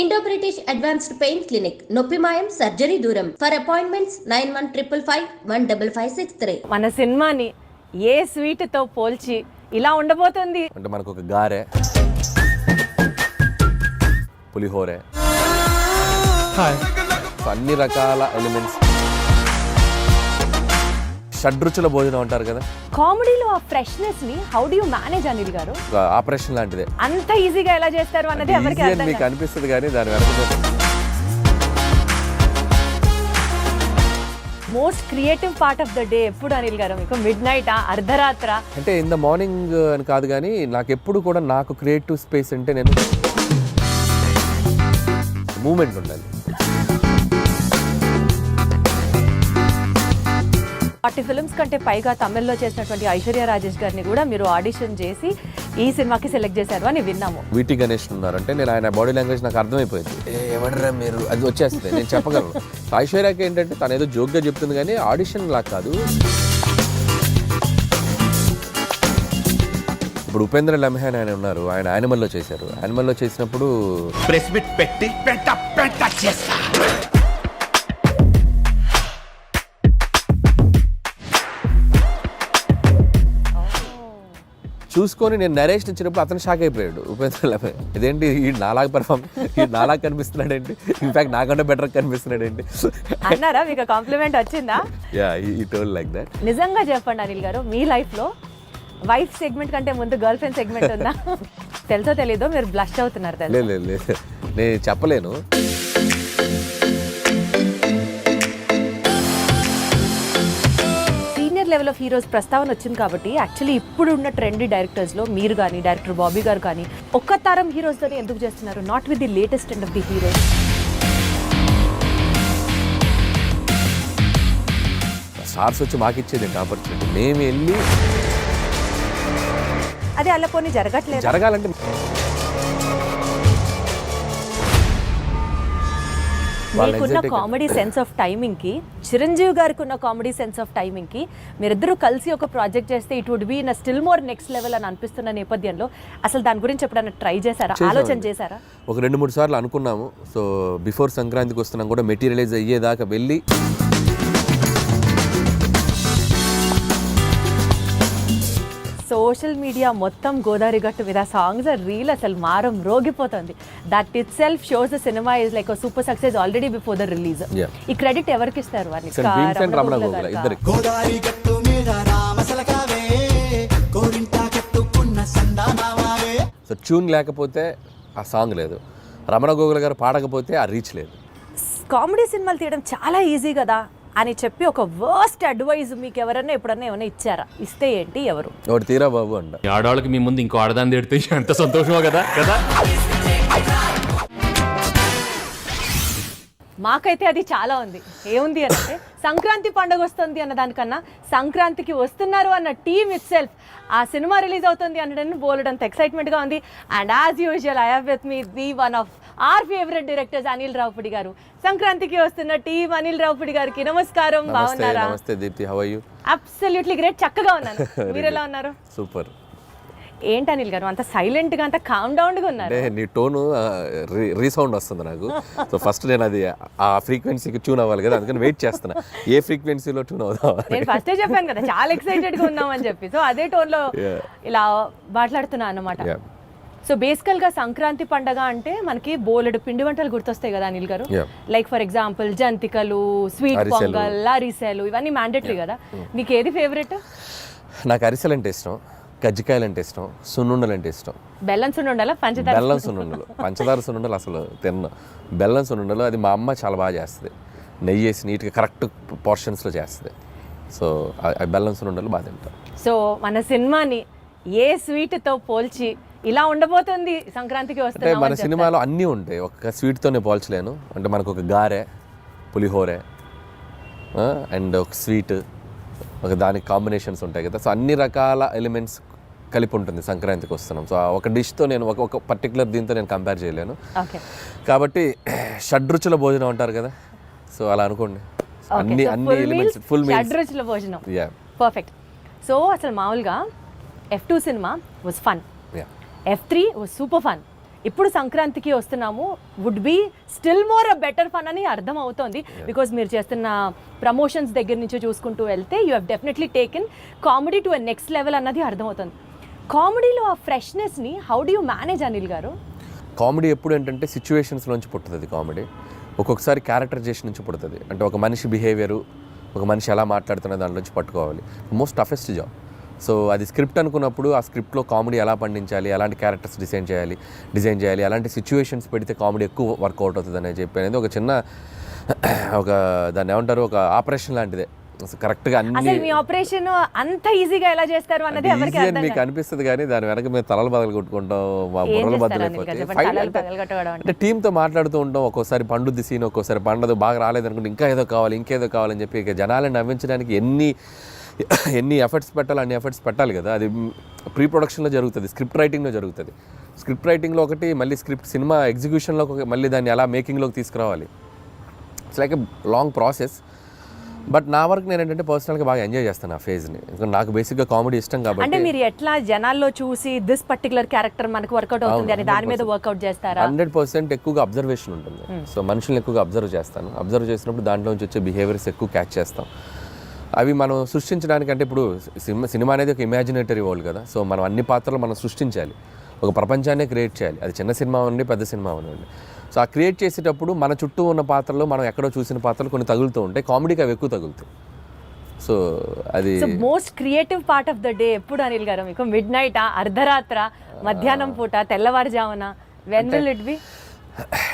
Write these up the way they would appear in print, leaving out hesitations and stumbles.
Indo British advanced pain clinic, నొప్పి మాయం, surgery దూరం. For appointments 9155515563. మన సినిమాని ఏ స్వీట్ తో పోల్చి ఇలా ఉండబోతుంది అంటే మనకు ఒక గారె, పులిహోరే, అన్ని రకాల ఎలిమెంట్స్, షడ్రుచుల భోజనం అంటారు కదా. కామెడీలో ఆ ఫ్రెష్నెస్ ని how do you manage Anil గారు? ఆపరేషన్ లాంటిదే. అంత ఈజీగా ఎలా చేస్తారు అన్నది ఎవరికి ఈజీ అని అర్థం మీకు కాదు. అనిపిస్తుంది కానీ దాని వెనక most creative part of the day ఎప్పుడు అనిల్ గారు మీకు? మిడ్ నైట్, అర్ధరాత్ర? అంటే ఇన్ ద మార్నింగ్ అని కాదు కానీ నాకు ఎప్పుడు కూడా నాకు క్రియేటివ్ స్పేస్ అంటే నేను మూమెంట్ ఉండాలి. 40 ఫిల్మ్స్ కంటే పైగా తమిళ్లో చేసినటువంటి ఐశ్వర్య రాజేష్ గారిని కూడా మీరు ఆడిషన్ చేసి ఈ సినిమాకి సెలెక్ట్ చేశారు అని విన్నాము. వీటి గణేష్ ఉన్నారంటే నేను ఆయన బాడీ లాంగ్వేజ్ నాకు అర్థమైపోయింది. ఎవడరా మీరు, అది వచ్చేస్తుంది, నేను చెప్పగలను. ఐశ్వర్యకి ఏంటంటే తను ఏదో జోక్గా చెప్తుంది కానీ ఆడిషన్ లా కాదు. ఇప్పుడు ఉపేంద్ర లమ్హాన్ ఆయన ఉన్నారు, ఆయన యానిమల్లో చేశారు. యానిమల్లో చేసినప్పుడు ప్రెస్ మీట్ పెట్టి పెంట చేస్తా. చూసుకొని నేను నరేషన్ ఇచ్చినప్పుడు అతను షాక్ అయిపోయాడు ఉపేంద్ర లమ్హాన్. ఇదేంటి ఈ నాలాగా పర్ఫామ్, ఈ నాలాగా కనిపిస్తున్నాడు ఏంటి, ఇన్ఫాక్ట్ నాకంటే బెటర్ కనిపిస్తున్నాడు ఏంటి అన్నారా? మీకు కాంప్లిమెంట్ వచ్చిందా? యా, ఈ టోల్డ్ లైక్ దట్. నిజంగా చెప్పండి అనిల్ గారు, మీ లైఫ్ లో వైఫ్ సెగ్మెంట్ కంటే ముందు గర్ల్ ఫ్రెండ్ సెగ్మెంట్ ఉందా? తెలుసో తెలీదో మీరు బ్లష్ అవుతున్నారు. లేదు నేను చెప్పలేను. సీనియర్ లెవెల్ ఆఫ్ హీరోస్ ప్రస్తావన వచ్చింది కాబట్టి యాక్చువల్లీ ఇప్పుడు ఉన్న ట్రెండీ డైరెక్టర్స్ లో మీరు కానీ, డైరెక్టర్ బాబీ గారు కానీ ఒక్క తరం హీరోస్ తోనే ఎందుకు చేస్తున్నారు? Not with the latest and of the heroes. Stars వచ్చి మాకు ఇచ్చేది ఏంటి ఆపర్చునిటీ? మేము వెళ్ళి అది అలా కొన్ని జరగట్లేదు. జరగాలంటే మీకున్న కామెడీ సెన్స్ ఆఫ్ టైమింగ్ కి, చిరంజీవి గారికి ఉన్న కామెడీ సెన్స్ ఆఫ్ టైమింగ్ కి మీరిద్దరూ కలిసి ఒక ప్రాజెక్ట్ చేస్తే it would be in still more next level అని అనిపిస్తున్న నేపథ్యంలో అసలు దాని గురించి ఎప్పుడైనా ట్రై చేశారా, ఆలోచన చేశారా? ఒక 2-3 సార్లు అనుకున్నాము. సో బిఫోర్ సంక్రాంతికి వస్తున్నాం కూడా మెటీరియలైజ్ అయ్యేదాకా వెళ్ళి సోషల్ మీడియా మొత్తం గోదావరి గట్టు మీద సాంగ్స్ రీల్ అసలు మారం రోగిపోతుంది. That itself shows the cinema is like super success already before the release. ఈ క్రెడిట్ ఎవరికి ఇస్తారు? సో ట్యూన్ లేకపోతే ఆ సాంగ్ లేదు, రమణ గోగుల గారు పాడకపోతే ఆ రీచ్ లేదు. కామెడీ సినిమాలు తీయడం చాలా ఈజీ కదా అని చెప్పి ఒక వర్స్ట్ అడ్వైజ్ మీకు ఎవరైనా ఎప్పుడన్నా ఏమైనా ఇచ్చారా? ఇస్తే ఏంటి, ఎవరు? ఒకటి తీరా బాబు అంట. ఆడవాళ్ళకి మీ ముందు ఇంకో ఆడదాన్ని తిడితే ఎంత సంతోషమో కదా కదా. మాకైతే అది చాలా ఉంది. ఏముంది అని అంటే సంక్రాంతి పండుగ వస్తుంది అన్న దానికన్నా సంక్రాంతికి వస్తున్నారు అన్న టీమ్ ఇట్ సెల్ఫ్, ఆ సినిమా రిలీజ్ అవుతుంది అనడానికి బోలెడంత ఎక్సైట్మెంట్గా ఉంది. And as usual I have with me the one of our favourite directors Anil Ravipudi garu. సంక్రాంతికి వస్తున్న టీమ్ అనిల్ రావుపూడి గారికి నమస్కారం. బాగున్నారా? నమస్తే Deepthi, how are you? Absolutely great, చక్కగా ఉన్నాను. మీరు ఎలా ఉన్నారు? సూపర్. ఏంటి అనిల్ గారు అంత సైలెంట్ గా, అంత కామ్ డౌన్ గా ఉన్నారు? అంటే నీ టోను రీసౌండ్ వస్తుంది నాకు. సో ఫస్ట్ నేను అది ఆ ఫ్రీక్వెన్సీకి ట్యూన్ అవ్వాలి కదా, అందుకని వెయిట్ చేస్తున్నా ఏ ఫ్రీక్వెన్సీలో ట్యూన్ అవుదాం. నేను ఫస్టే చెప్పాను కదా చాలా ఎక్సైటెడ్ గా ఉన్నామని చెప్పి. సో అదే టోన్ లో ఇలా మాట్లాడుతున్నా అన్నమాట. సో బేసికల్ గా సంక్రాంతి పండగ అంటే మనకి బోలెడు పిండి వంటలు గుర్తొస్తాయి కదా అనిల్ గారు. లైక్ ఫర్ ఎగ్జాంపుల్ జంతికలు, స్వీట్ పొంగల్, అరిసెలు, ఇవన్నీ మ్యాండేటరీ కదా. మీకు ఏది ఫేవరెట్? నాకు అరిసెలు అంటే ఇష్టం, కజ్జికాయలు అంటే ఇష్టం, సున్నుండలు అంటే ఇష్టం. బెల్లం సున్నుండలా? పంచదార? బెల్లం సున్నుండలు. పంచదార సున్నుండలు అసలు తిన్నా. బెల్లం సున్నుండలు అది మా అమ్మ చాలా బాగా చేస్తుంది, నెయ్యి వేసి నీట్గా కరెక్ట్ పోర్షన్స్లో చేస్తుంది. సో ఆ బెల్లం సున్నుండలు బాగా తింటాం. సో మన సినిమాని ఏ స్వీట్తో పోల్చి ఇలా ఉండబోతుంది సంక్రాంతికి వస్తే? అంటే మన సినిమాలో అన్నీ ఉంటాయి, ఒక స్వీట్తోనే పోల్చలేను. అంటే మనకు ఒక గారె, పులిహోరే అండ్ ఒక స్వీట్, ఒక దానికి కాంబినేషన్స్ ఉంటాయి కదా. సో అన్ని రకాల ఎలిమెంట్స్ కలిపి ఉంటుంది సంక్రాంతికి వస్తున్నాం. సో ఒక డిష్తో నేను ఒక పర్టికులర్ దీంతో నేను కంపేర్ చేయలేను. కాబట్టి షడ్రుచుల భోజనం అంటారు కదా, సో అలా అనుకోండి. అన్ని ఎలిమెంట్స్, ఫుల్ మీల్స్, షడ్రుచుల భోజనం. పర్ఫెక్ట్. సో అసలు మామూలుగా F2 cinema was fun, F3 was super fun, ఇప్పుడు సంక్రాంతికి వస్తున్నాము would be still more a better fun అని అర్థం అవుతోంది బికాజ్ మీరు చేస్తున్న ప్రమోషన్స్ దగ్గర నుంచి చూసుకుంటూ వెళ్తే you have definitely taken comedy to a next level అన్నది అర్థమవుతుంది. కామెడీలో ఆ ఫ్రెష్నెస్ని how do you manage Anil garu? Comedy ఎప్పుడు ఏంటంటే సిచ్యువేషన్స్లోంచి పుట్టుతుంది కామెడీ. ఒక్కొక్కసారి క్యారెక్టరైజేషన్ నుంచి పుడుతుంది. అంటే ఒక మనిషి బిహేవియరు, ఒక మనిషి ఎలా మాట్లాడుతున్న దాని నుంచి పట్టుకోవాలి. Most toughest job. సో అది స్క్రిప్ట్ అనుకున్నప్పుడు ఆ స్క్రిప్ట్లో కామెడీ ఎలా పండించాలి, ఎలాంటి క్యారెక్టర్స్ డిజైన్ చేయాలి, అలాంటి సిచ్యువేషన్స్ పెడితే కామెడీ ఎక్కువ వర్కౌట్ అవుతుంది అని చెప్పి అనేది ఒక చిన్న దాన్ని ఏమంటారు, ఒక ఆపరేషన్ లాంటిదే. కరెక్ట్గా అన్ని మీ ఆపరేషన్ అంత ఈజీగా ఎలా చేస్తారు అన్నది ఎవరికి అర్థం మీకు అనిపిస్తుంది, కానీ దాని వెనక మేము తలలు బదలు కొట్టుకుంటాం, మా బుర్రలు బద్దలైపోతాయి. అంటే టీంతో మాట్లాడుతూ ఉంటాం. ఒక్కోసారి పండుద్ది సీన్, ఒక్కోసారి పండదు, బాగా రాలేదనుకుంటే ఇంకేదో కావాలని చెప్పి ఇక జనాలను నవ్వించడానికి ఎన్ని ఎఫర్ట్స్ పెట్టాలి అన్ని ఎఫర్ట్స్ పెట్టాలి కదా. అది ప్రీ ప్రొడక్షన్లో జరుగుతుంది, స్క్రిప్ట్ రైటింగ్లో జరుగుతుంది. స్క్రిప్ట్ రైటింగ్లో ఒకటి, మళ్ళీ సినిమా ఎగ్జిక్యూషన్లో మళ్ళీ దాన్ని ఎలా మేకింగ్లోకి తీసుకురావాలి. It's like a long process. But నా వరకు నేను ఏంటంటే పర్సనల్గా బాగా ఎంజాయ్ చేస్తాను ఆ ఫేజ్ని. నాకు బేసిక్గా కామెడీ ఇష్టం కాబట్టి. అంటే మీరు ఎట్లా జనాల్లో చూసి దిస్ పర్టికులర్ క్యారెక్టర్ మనకు వర్కౌట్ అవుతుంది అని దాని మీద వర్కౌట్ చేస్తారా? 100% ఎక్కువగా అబ్జర్వేషన్ ఉంటుంది. సో మనుషులను ఎక్కువగా అబ్జర్వ్ చేస్తాను. అబ్జర్వ్ చేసినప్పుడు దాంట్లో నుంచి వచ్చే బిహేవియర్స్ ఎక్కువ క్యాచ్ చేస్తాం. అవి మనం సృష్టించడానికి, అంటే ఇప్పుడు సినిమా అనేది ఒక ఇమాజినేటరీ వరల్డ్ కదా. సో మనం అన్ని పాత్రలు మనం సృష్టించాలి, ఒక ప్రపంచాన్ని క్రియేట్ చేయాలి. అది చిన్న సినిమా ఉండి పెద్ద సినిమా ఉండండి. సో ఆ క్రియేట్ చేసేటప్పుడు మన చుట్టూ ఉన్న పాత్రలు, మనం ఎక్కడో చూసిన పాత్రలు కొన్ని తగులుతూ ఉంటాయి. కామెడీకి అవి ఎక్కువ తగులుతాయి. సో అది most creative part of the day ఎప్పుడు అనిల్ గారు మీకు? మిడ్ నైట్, అర్ధరాత్ర, మధ్యాహ్నం పూట, తెల్లవారుజామున? When will it be?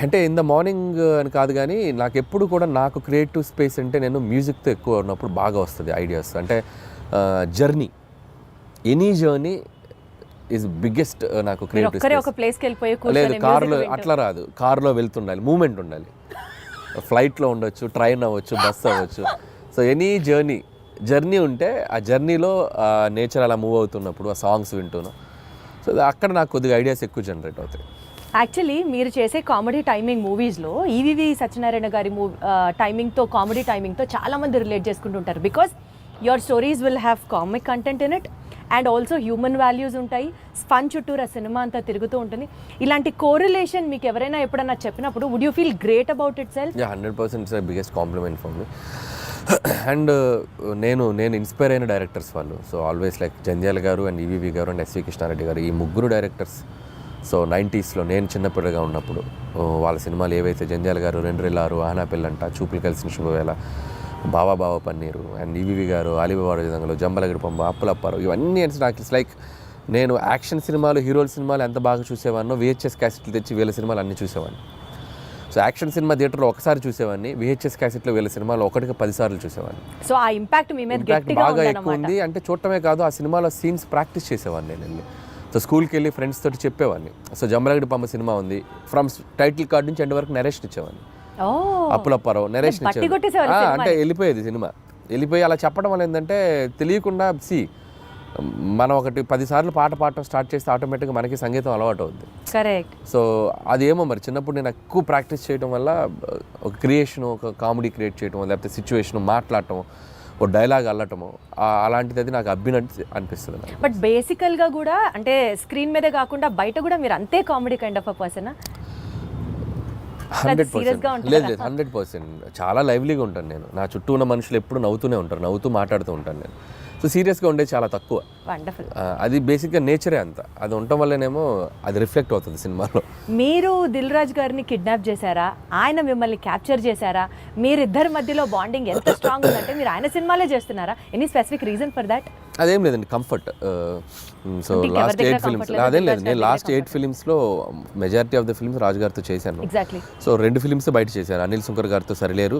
అంటే ఇన్ ద మార్నింగ్ అని కాదు, కానీ నాకు ఎప్పుడు కూడా నాకు క్రియేటివ్ స్పేస్ అంటే నేను మ్యూజిక్తో ఎక్కువ ఉన్నప్పుడు బాగా వస్తుంది ఐడియాస్. అంటే journey, any journey is biggest నాకు క్రియేటివ్ స్పేస్. ఒక ప్లేస్కి వెళ్ళిపోయి లేదు, కార్లో అట్లా రాదు. కార్లో వెళ్తుండాలి, మూమెంట్ ఉండాలి. ఫ్లైట్లో ఉండొచ్చు, ట్రైన్ అవ్వచ్చు, బస్ అవ్వచ్చు. సో ఎనీ జర్నీ ఉంటే ఆ జర్నీలో నేచర్ అలా మూవ్ అవుతున్నప్పుడు ఆ సాంగ్స్ వింటున్నాను. సో అక్కడ నాకు కొద్దిగా ఐడియాస్ ఎక్కువ జనరేట్ అవుతాయి. యాక్చువల్లీ మీరు చేసే కామెడీ టైమింగ్ మూవీస్లో ఈవీవి సత్యనారాయణ గారి టైమింగ్తో, కామెడీ టైమింగ్తో చాలామంది రిలేట్ చేసుకుంటుంటారు. Because your stories will have comic content in it and also human values ఉంటాయి. ఫన్ చుట్టూరు ఆ సినిమా అంతా తిరుగుతూ ఉంటుంది. ఇలాంటి కోరిలేషన్ మీకు ఎవరైనా ఎప్పుడన్నా చెప్పినప్పుడు would you feel great about itself? 100% it's the biggest compliment for me. And నేను ఇన్స్పైర్ అయిన డైరెక్టర్స్ వాళ్ళు. So always like Jandhyala garu and EVV గారు అండ్ ఎస్వి కృష్ణారెడ్డి గారు, ఈ ముగ్గురు డైరెక్టర్స్. సో 90sలో నేను చిన్నపిల్లగా ఉన్నప్పుడు వాళ్ళ సినిమాలు ఏవైతే, జంధ్యాల గారు రెండ్రెల్లారు, ఆనా పిల్లంట, చూపులు కలిసిన శుభవేళ, బావా పన్నీరు, అండ్ ఈవీవి గారు ఆలిబాబా విధంగా, జంబలగడి పంబ, అప్పులప్పారు, ఇవన్నీ నాకు ఇట్స్ లైక్ నేను యాక్షన్ సినిమాలు, హీరోల సినిమాలు ఎంత బాగా చూసేవాడినో VHS క్యాసెట్లు తెచ్చి వీళ్ళ సినిమాలు అన్నీ చూసేవాడిని. సో యాక్షన్ సినిమా థియేటర్లో ఒకసారి చూసేవాడిని, VHS క్యాసెట్లో వీళ్ళ సినిమాలు 1-10 సార్లు చూసేవాడిని. సో ఆ ఇంపాక్ట్ మీ మీద బాగా ఎక్కువ ఉంది. అంటే చూడటమే కాదు, ఆ సినిమాలో సీన్స్ ప్రాక్టీస్ చేసేవాడిని నేను వెళ్ళి. సో స్కూల్కి వెళ్ళి ఫ్రెండ్స్ తోటి చెప్పేవాడిని. సో జంబలగడి పంబ సినిమా ఉంది, ఫ్రమ్ టైటిల్ కార్డ్ నుంచి ఎండ్ వరకు నరేషన్ ఇచ్చేవాడిని. అప్పులప్పారో నరేషన్ ఇచ్చేవాడు. అంటే వెళ్ళిపోయేది సినిమా, వెళ్ళిపోయి అలా చెప్పడం వల్ల ఏంటంటే తెలియకుండా మనం 10 సార్లు పాట పాడటం స్టార్ట్ చేస్తే ఆటోమేటిక్గా మనకి సంగీతం అలవాటు అవుద్ది. కరెక్ట్. సో అదేమో మరి చిన్నప్పుడు నేను ఎక్కువ ప్రాక్టీస్ చేయడం వల్ల ఒక క్రియేషన్, ఒక కామెడీ క్రియేట్ చేయడం, లేకపోతే సిచ్యువేషన్ మాట్లాడటం, ఒక డైలాగ్ అల్లటము, అలాంటిది అది నాకు అనిపిస్తుంది. బట్ బేసికల్గా కూడా అంటే స్క్రీన్ మీదే కాకుండా బయట కూడా మీరు అంతే కామెడీ కైండ్ ఆఫ్ అ పర్సనా? 100%. లేదు 100%. చాలా లైవ్లీగా ఉంటాను నేను. నా చుట్టూ ఉన్న మనుషులు ఎప్పుడు నవ్వుతూనే ఉంటారు, నవ్వుతూ మాట్లాడుతూ ఉంటాను నేను. సో సీరియస్గా ఉండేది చాలా తక్కువ. అది బేసిక్గా నేచరే అంత. అది ఉండటం వల్లనేమో అది రిఫ్లెక్ట్ అవుతుంది సినిమాలో. మీరు దిల్ రాజు గారిని కిడ్నాప్ చేశారా, ఆయన మిమ్మల్ని క్యాప్చర్ చేశారా? మీరిద్దరి మధ్యలో బాండింగ్ ఎంత స్ట్రాంగ్ ఉందంటే మీరు ఆయన సినిమాలే చేస్తున్నారా? Any specific reason for that? అదేం లేదండి, కంఫర్ట్. సో లాస్ట్ 8 ఫిల్మ్స్ అదేం లేదు, నేను లాస్ట్ 8 ఫిల్మ్స్లో majority of the films Raju గారితో చేశాను. ఎగ్జాక్ట్లీ. సో 2 ఫిల్మ్స్ బయట చేశాను, అనిల్ సుంకర్ గారితో Sarileru,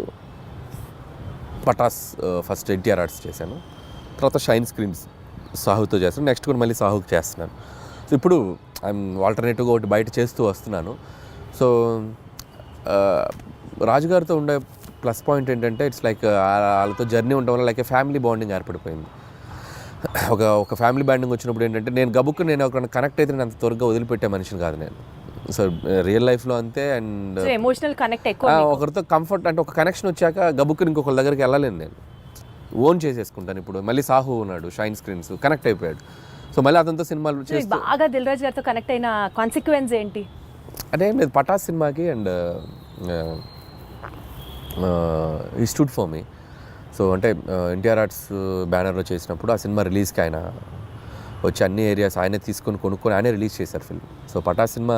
Pataas first NTR arts చేశాను, తర్వాత షైన్ స్క్రీన్స్ సాహుతో చేస్తాను, నెక్స్ట్ కూడా మళ్ళీ సాహుకి చేస్తున్నాను. సో ఇప్పుడు ఐఎమ్ ఆల్టర్నేటివ్గా ఒకటి బయట చేస్తూ వస్తున్నాను. సో రాజుగారితో ఉండే ప్లస్ పాయింట్ ఏంటంటే ఇట్స్ లైక్ వాళ్ళతో జర్నీ ఉండడం వల్ల లైక్ ఫ్యామిలీ బాండింగ్ ఏర్పడిపోయింది. ఒక ఫ్యామిలీ బాండింగ్ వచ్చినప్పుడు ఏంటంటే నేను ఒక కనెక్ట్ అయితే నేను అంత త్వరగా వదిలిపెట్టే మనిషిని కాదు నేను. సో రియల్ లైఫ్లో అంతే. అండ్ ఎమోషనల్ కనెక్ట్ ఎక్కువ, ఒకరితో కంఫర్ట్ అంటే ఒక కనెక్షన్ వచ్చాక గబుక్కుని ఇంకొకరి దగ్గరికి వెళ్ళలేను నేను, ఓన్ చేసేసుకుంటాను. ఇప్పుడు మళ్ళీ సాహు ఉన్నాడు, షైన్ స్క్రీన్స్ కనెక్ట్ అయిపోయాడు. సో మళ్ళీ అతనితో సినిమాలు చేసి బాగా దిల్ రాజు గారితో కనెక్ట్ అయిన కాన్సిక్వెన్స్ ఏంటి? అంటే లేదు పటాస్ సినిమాకి అండ్ ఈ స్టూడ్ ఫర్ మీ. సో అంటే ఎన్టీఆర్ ఆర్ట్స్ బ్యానర్లో చేసినప్పుడు ఆ సినిమా రిలీజ్కి ఆయన వచ్చి అన్ని ఏరియాస్ ఆయనే తీసుకొని కొనుక్కొని ఆయనే రిలీజ్ చేశారు film. So Pataas cinema